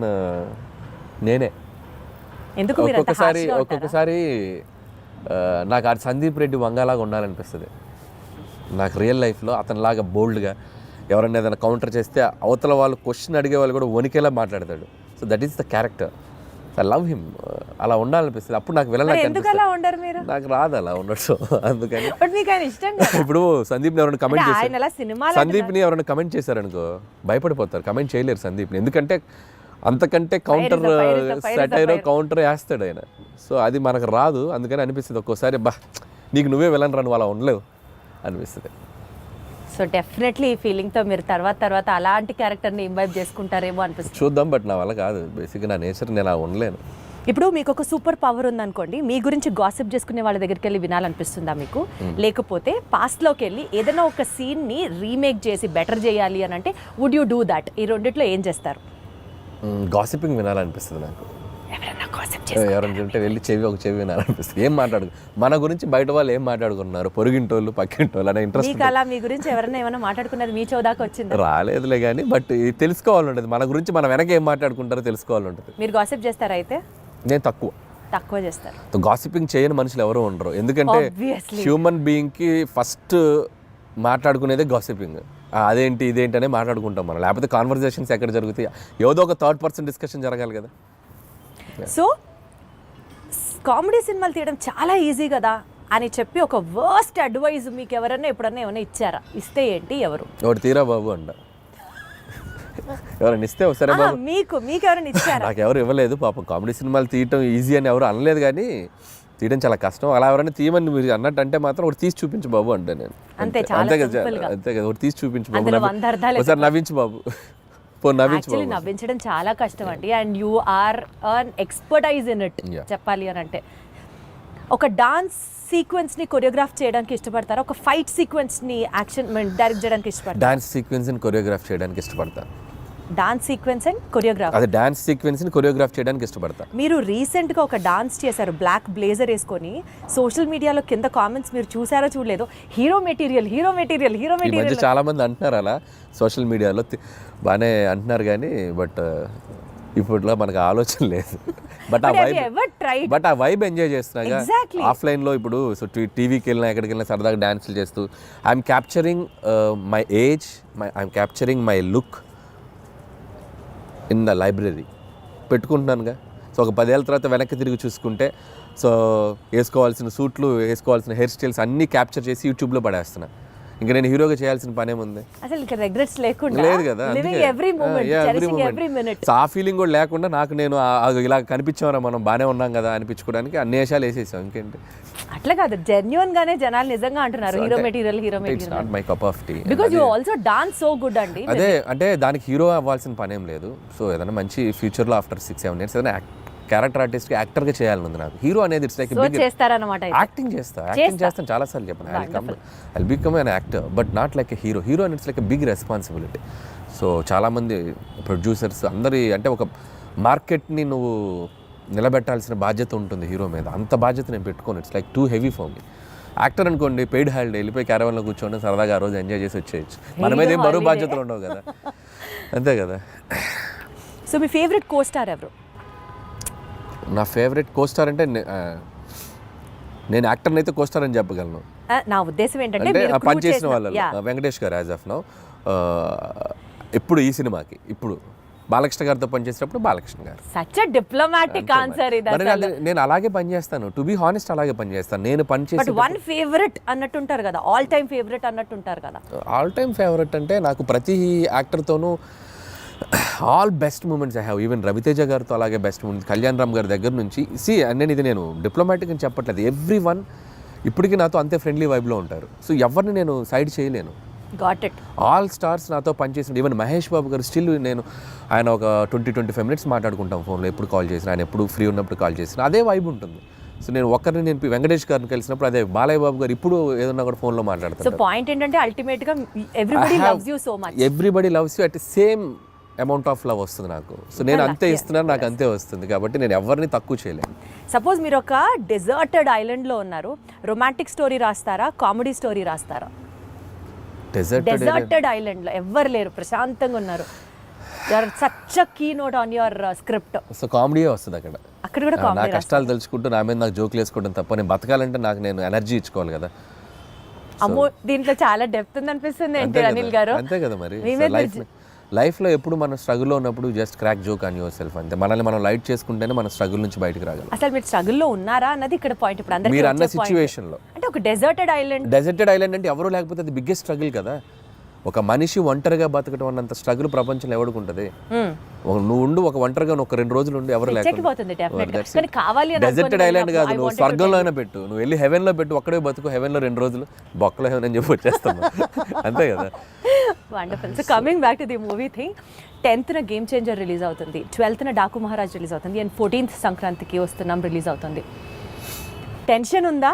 నేనే. ఎందుకు మీరు అంత harsh గా ఉంటారా? ఒక్కొక్కసారి నాకు ఆ సందీప్ రెడ్డి వంగలాగా ఉండాలనిపిస్తుంది నాకు రియల్ లైఫ్లో. అతనిలాగా బోల్డ్గా ఎవరైనా ఏదైనా కౌంటర్ చేస్తే అవతల వాళ్ళు క్వశ్చన్ అడిగే వాళ్ళు కూడా వణికేలా మాట్లాడతాడు. So that is the character. I love him. అలా ఉండాలనిపిస్తుంది. అప్పుడు నాకు విలన్ ఎందుకు అలా ఉండరు మీరు? నాకు రాదు అలా ఉండొచ్చు, అందుకని. బట్ మీకు ఆయన ఇష్టం కదా. ఇప్పుడు సందీప్ని ఎవరైనా కమెంట్ ఆయన అలా చేశారు, సినిమాలు సందీప్ని ఎవరైనా కమెంట్ చేశారనుకో భయపడిపోతారు, కమెంట్ చేయలేరు సందీప్ని. ఎందుకంటే అంతకంటే కౌంటర్ సటైరో కౌంటర్ వేస్తాడు ఆయన. సో అది మనకు రాదు, అందుకని అనిపిస్తుంది ఒక్కోసారి బా నీకు నువ్వే విలన్ రా, నువ్వు అలా ఉండలేవు అనిపిస్తుంది. సో డెఫినెట్లీ ఈ ఫీలింగ్తో మీరు తర్వాత అలాంటి క్యారెక్టర్ని ఇంబైబ్ చేసుకుంటారేమో అనిపిస్తుంది. చూద్దాం, బట్ నా వల్ల కాదు. బేసిక్గా నా నేచర్, నేను అలా ఉండలేను. ఇప్పుడు మీకు ఒక సూపర్ పవర్ ఉందనుకోండి, మీ గురించి గాసిప్ చేసుకునే వాళ్ళ దగ్గరికి వెళ్ళి వినాలనిపిస్తుందా మీకు? లేకపోతే పాస్ట్లోకి వెళ్ళి ఏదైనా ఒక సీన్ని రీమేక్ చేసి బెటర్ చేయాలి అని అంటే వుడ్ యూ డూ దాట్? ఈ రెండిట్లో ఏం చేస్తారు? గాసిపింగ్ వినాలనిపిస్తుంది నాకు. ఎవరైనా చెప్తే వెళ్ళి ఒక చెవి వినాలనిపిస్తుంది. ఏం మన గురించి బయట వాళ్ళు ఏం మాట్లాడుకున్నారు, పొరుగింటోళ్ళు పక్కింటోళ్ళు అనే ఇంట్రెస్ట్. అలా మీ గురించి ఎవరైనా ఏమైనా మాట్లాడుకున్నది మీ చౌదాకా వచ్చింది? రాలేదులే కానీ, బట్ తెలుసుకోవాలంటది మన గురించి, మనం వెనక ఏం మాట్లాడుకుంటారో తెలుసుకోవాలంటది. మీరు గాసిప్ చేస్తారా? అయితే నేను తక్కువ చేస్తారు. గాసిపింగ్ చేయని మనుషులు ఎవరు ఉండరు. ఎందుకంటే హ్యూమన్ బీయింగ్కి ఫస్ట్ మాట్లాడుకునేదే గాసిపింగ్. అదేంటి ఇదేంటి అనే మాట్లాడుకుంటాం మనం, లేకపోతే కాన్వర్జేషన్స్ ఎక్కడ జరుగుతాయి? ఏదో ఒక థర్డ్ పర్సన్ డిస్కషన్ జరగాలి కదా. సో కామెడీ సినిమాలు తీయడం చాలా ఈజీ కదా అని చెప్పి ఒక వర్స్ట్ అడ్వైజ్ మీకు ఎవరైనా ఎప్పుడన్నా ఏమైనా ఇచ్చారా? ఇస్తే ఏంటి, ఎవరు? ఒకటి తీరా బాబు అంట. ఎవరైనా ఇస్తే ఒకసారి బాబు. మీకు ఎవరైనా ఇచ్చారా? నాకు ఎవరు ఇవ్వలేదు పాపం. కామెడీ సినిమాలు తీయటం ఈజీ అని ఎవరు అనలేదు, కానీ తీయడం చాలా కష్టం. అలా ఎవరైనా తీయమని మీరు అన్నట్టు అంటే మాత్రం ఒకటి తీసి చూపించు బాబు అంటే నేను అంతే కదా, ఒకటి తీసి చూపించు బాబు, ఒకసారి నవ్వించు బాబు. నవ్వించడం చాలా కష్టం అండి. And you are an expertise in it చెప్పాలి అని అంటే. ఒక డాన్స్ సీక్వెన్స్ ని కొరియోగ్రాఫ్ చేయడానికి ఇష్టపడతారా? ఒక ఫైట్ సీక్వెన్స్ ని యాక్షన్ డైరెక్ట్ చేయడానికి ఇష్టపడతారా? డాన్స్ సీక్వెన్స్ ని కొరియోగ్రాఫ్ చేయడానికి ఇష్టపడతా. Dance sequence and choreograph. అదే డాన్స్ సీక్వెన్స్ ని కొరియోగ్రాఫ్ చేయడానికి ఇష్టపడతా. మీరు రీసెంట్ గా ఒక డాన్స్ చేశారు బ్లాక్ బ్లేజర్ వేసుకొని. సోషల్ మీడియాలో కింద కామెంట్స్ మీరు చూసారో చూడలేదు, హీరో మెటీరియల్. చాలా మంది అంటున్నారు అలా సోషల్ మీడియాలో, బాగానే అంటున్నారు కానీ, బట్ ఇప్పుడులో మనకు ఆలోచన లేదు. బట్ ఆ వైబ్ ఎంజాయ్ చేస్తున్నాగా ఆఫ్లైన్లో. ఇప్పుడు సో టీవీకి వెళ్ళినా ఎక్కడికి వెళ్ళినా సరదాగా డాన్సులు చేస్తూ I'm capturing my age, I'm capturing my look in the library పెట్టుకుంటున్నానుగా. సో ఒక 10 ఏళ్ళ తర్వాత వెనక్కి తిరిగి చూసుకుంటే, సో వేసుకోవాల్సిన సూట్లు, వేసుకోవాల్సిన హెయిర్ స్టైల్స్ అన్నీ క్యాప్చర్ చేసి యూట్యూబ్లో పడేస్తున్నా. ఇంకా నేను హీరోగా చేయాల్సిన పనేముంది? అసలు రిగ్రెట్స్ లేకుండా లేదు కదా. సో ఆ ఫీలింగ్ కూడా లేకుండా నాకు నేను ఇలా కనిపించామరా మనం బాగానే ఉన్నాం కదా అనిపించుకోవడానికి అన్ని వేషాలు వేసేసాం. ఇంకేంటి? అట్లా కాదు, జెన్యూన్ గానే జనాలు నిజంగా అంటున్నారు hero material. It's not my cup of tea. Because you also dance so good అండి. అదే అంటే దానికి హీరో అవ్వాల్సిన పనేం లేదు. సో ఏదైనా మంచి ఫ్యూచర్లో ఆఫ్టర్ 6-7 years ఏదైనా క్యారెక్టర్ ఆర్టిస్ట్కి యాక్టర్గా చేయాలని ఉంది నాకు. హీరో అనేది ఇట్స్ లైక్ చేస్తారన్నమాట. యాక్టింగ్ చేస్తాను చాలాసార్లు చెప్పాను. I'll become an actor but not like a hero and it's like a big responsibility. So చాలామంది ప్రొడ్యూసర్స్ అందరి అంటే ఒక మార్కెట్ని నువ్వు నిలబెట్టాల్సిన బాధ్యత ఉంటుంది హీరో మీద. అంత బాధ్యత నేను పెట్టుకోను. It's like too heavy for me. Actor అనుకోండి, పెయిడ్ హాలిడే, వెళ్ళిపోయి క్యారవాన్లో కూర్చోండి, సరదాగా ఆ రోజు ఎంజాయ్ చేసి వచ్చేయచ్చు. మన మీద ఏం బరువు బాధ్యతలు ఉండవు కదా, అంతే కదా. సో మీ ఫేవరెట్ కో స్టార్ ఎవరు? నా ఫేవరెట్ కోస్టార్ అంటే నేను యాక్టర్ని అయితే కోస్టార్ అని చెప్పగలను. నా ఉద్దేశం ఏంటంటే పనిచేసిన వాళ్ళు వెంకటేష్ గారు యాజ్ ఆఫ్ నౌ. ఇప్పుడు ఈ సినిమాకి ఇప్పుడు బాలకృష్ణ గారితో పనిచేసినప్పుడు బాలకృష్ణ గారు. సచ్ ఎ డిప్లొమాటిక్ ఆన్సర్ ఇది. నేను అలాగే పనిచేస్తాను, టు బి హానెస్ట్ అలాగే పనిచేస్తాను. నేను పనిచేసి వన్ ఫేవరెట్ అన్నట్టుంటారు కదా, ఆల్ టైమ్ ఫేవరెట్ అన్నట్టుంటారు కదా. ఆల్ టైమ్ ఫేవరెట్ అంటే నాకు ప్రతి యాక్టర్తోనూ all best moments I have. Even Ravi Teja గారితో అలాగే బెస్ట్ మూమెంట్స్, కళ్యాణ్ రామ్ గారి దగ్గర నుంచి. నేను డిప్లొమాటిక్ అని చెప్పట్లేదు, ఎవ్రీ వన్ ఇప్పటికీ నాతో అంతే ఫ్రెండ్లీ వైబ్లో ఉంటారు. సో ఎవరిని నేను సైడ్ చేయలేను. Got it. ఆల్ స్టార్స్ నాతో పనిచేసిన, ఈవెన్ మహేష్ బాబు గారు స్టిల్ ఆయన ఒక 20-25 మినిట్స్ మాట్లాడుకుంటాం ఫోన్లో, ఎప్పుడు కాల్ చేసిన, ఆయన ఎప్పుడు ఫ్రీ ఉన్నప్పుడు కాల్ చేసిన, అదే వైబ్ ఉంటుంది. సో నేను వెంకటేష్ గారిని కలిసినప్పుడు అదే, బాలయ్య బాబు గారు ఇప్పుడు ఏదన్నా కూడా ఫోన్లో మాట్లాడతారు. సో పాయింట్ ఏంటంటే అల్టిమేట్ గా everybody loves you so much. Everybody loves you at same amount of love వస్తుంది నాకు. సో నేను అంతే ఇస్తున్నాను, నాకు అంతే వస్తుంది. కాబట్టి నేను ఎవరిని తక్కువ చేయలేను. సపోజ్ మీరు ఒక డెజర్టెడ్ ఐలాండ్లో ఉన్నారు, రొమాంటిక్ స్టోరీ రాస్తారా, కామెడీ స్టోరీ రాస్తారా? డెజర్టెడ్ ఐలాండ్లో ఎవ్వరు లేరు, ప్రశాంతంగా ఉన్నారు, such a keynote on your script. So కామెడీయే వస్తుంది అక్కడ. అక్కడ కూడా నా కామెడీ. కష్టాలు తెలుసుకుంటూ నా మీద నాకు జోకులు వేసుకోవడం తప్ప, నేను బతకాలంటే నాకు నేను ఎనర్జీ ఇచ్చుకోవాలి కదా. అమ్మో, దీంట్లో చాలా డెప్త్ ఉంది అనిపిస్తుంది ఏంటి అనిల్ గారు? అంతే కదా మరి. లైఫ్లో ఎప్పుడు మనం స్ట్రగుల్లో ఉన్నప్పుడు just crack joke on your self అంతే. మనల్ని మనం లైట్ చేసుకుంటేనే మన స్ట్రగుల్ నుంచి బయటకు రాగలం. అసలు మీరు స్ట్రగుల్లో ఉన్నారా అన్నది ఇక్కడ పాయింట్. ఇప్పుడు అందరికీ మీరు అన్న సిచ్యువేషన్లో, అంటే ఒక డెజర్టెడ్ ఐలాండ్ అంటే ఎవరు లేకపోతే అది బిగ్గెస్ట్ స్ట్రగుల్ కదా. ఒక మనిషి ఒంటరిగా బతకడం అన్నంత స్ట్రగుల్ ప్రపంచంలో ఎవరికి ఉంటుంది? నువ్వు ఉండు, ఒక ఒంటరిగా ఒక 2 రోజులు ఉండి ఎవరు లేకపోతే. డెజర్టెడ్ ఐలాండ్ కాదు, నువ్వు స్వర్గంలో అయినా పెట్టు, నువ్వు వెళ్ళి హెవెన్లో పెట్టు, ఒక్కడే బతుకు, హెవెన్లో 2 రోజులు బొక్కలో హెవెన్ అని చెప్పి వచ్చేస్తాను. అంతే కదా. Wonderful. So coming back to the movie thing, 10th game changer release అవుతుంది, 12th డాకు మహారాజ్ రిలీజ్ అవుతుంది, అండ్ 14th సంక్రాంతికి వస్తున్నాం రిలీజ్ అవుతుంది. టెన్షన్ ఉందా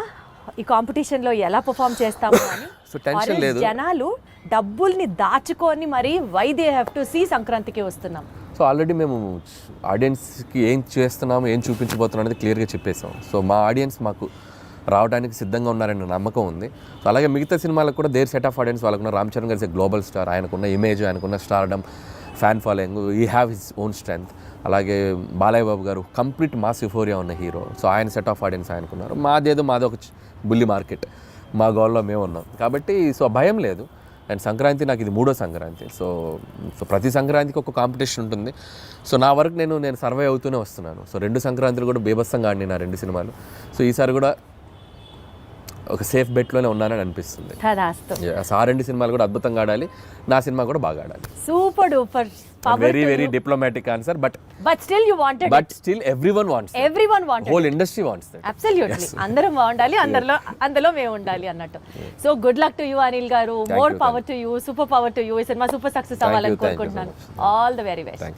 ఈ కాంపిటీషన్లో ఎలా పర్ఫామ్ చేస్తాము అని? సో టెన్షన్ లేదు. జనాలు డబ్బుల్ని దాచుకొని మరి why they have to see సంక్రాంతికి వస్తున్నాం. సో ఆల్రెడీ మేము ఆడియన్స్కి ఏం చేస్తున్నాము, ఏం చూపించబోతున్నాం అనేది క్లియర్గా చెప్పేసాం. సో మా ఆడియన్స్ మాకు రావడానికి సిద్ధంగా ఉన్నారనే నమ్మకం ఉంది. సో అలాగే మిగతా సినిమాలకు కూడా దేర్ సెట్ ఆఫ్ ఆడియన్స్ వాళ్ళకున్న. రామ్ చరణ్ గారి గ్లోబల్ స్టార్, ఆయనకున్న ఇమేజ్, ఆయనకున్న స్టార్డమ్, ఫ్యాన్ ఫాలోయింగ్, ఈ హ్యావ్ హిస్ ఓన్ స్ట్రెంగ్త్. అలాగే బాలయ్య బాబు గారు కంప్లీట్ మాస్ యుఫోరియా ఉన్న హీరో. సో ఆయన సెట్ ఆఫ్ ఆడియన్స్ ఆయనకున్నారు. మాది ఒక బుల్లి మార్కెట్, మా గోల్లో మేము ఉన్నాం కాబట్టి సో భయం లేదు. అండ్ సంక్రాంతి నాకు ఇది 3వ సంక్రాంతి. సో ప్రతి సంక్రాంతికి ఒక కాంపిటీషన్ ఉంటుంది. సో నా వరకు నేను సర్వే అవుతూనే వస్తున్నాను. సో 2 సంక్రాంతులు కూడా బీభత్సంగా ఆడినాయి నా 2 సినిమాలు. సో ఈసారి కూడా ఒక సేఫ్ బెట్లోనే ఉన్నానని అనిపిస్తుంది. ఆ 2 సినిమాలు కూడా అద్భుతంగా ఆడాలి, నా సినిమా కూడా బాగా ఆడాలి. Super duper. Very diplomatic answer, but still you wanted, but still everyone wants, whole industry wants that. Absolutely. అందరం బాగుండాలి, అందులో మేము ఉండాలి అన్నట్టు. So good luck to you Anil garu, more power to you, super power to you. ఈ cinema super success అవ్వాలని కోరుకుంటున్నాను. All the very best.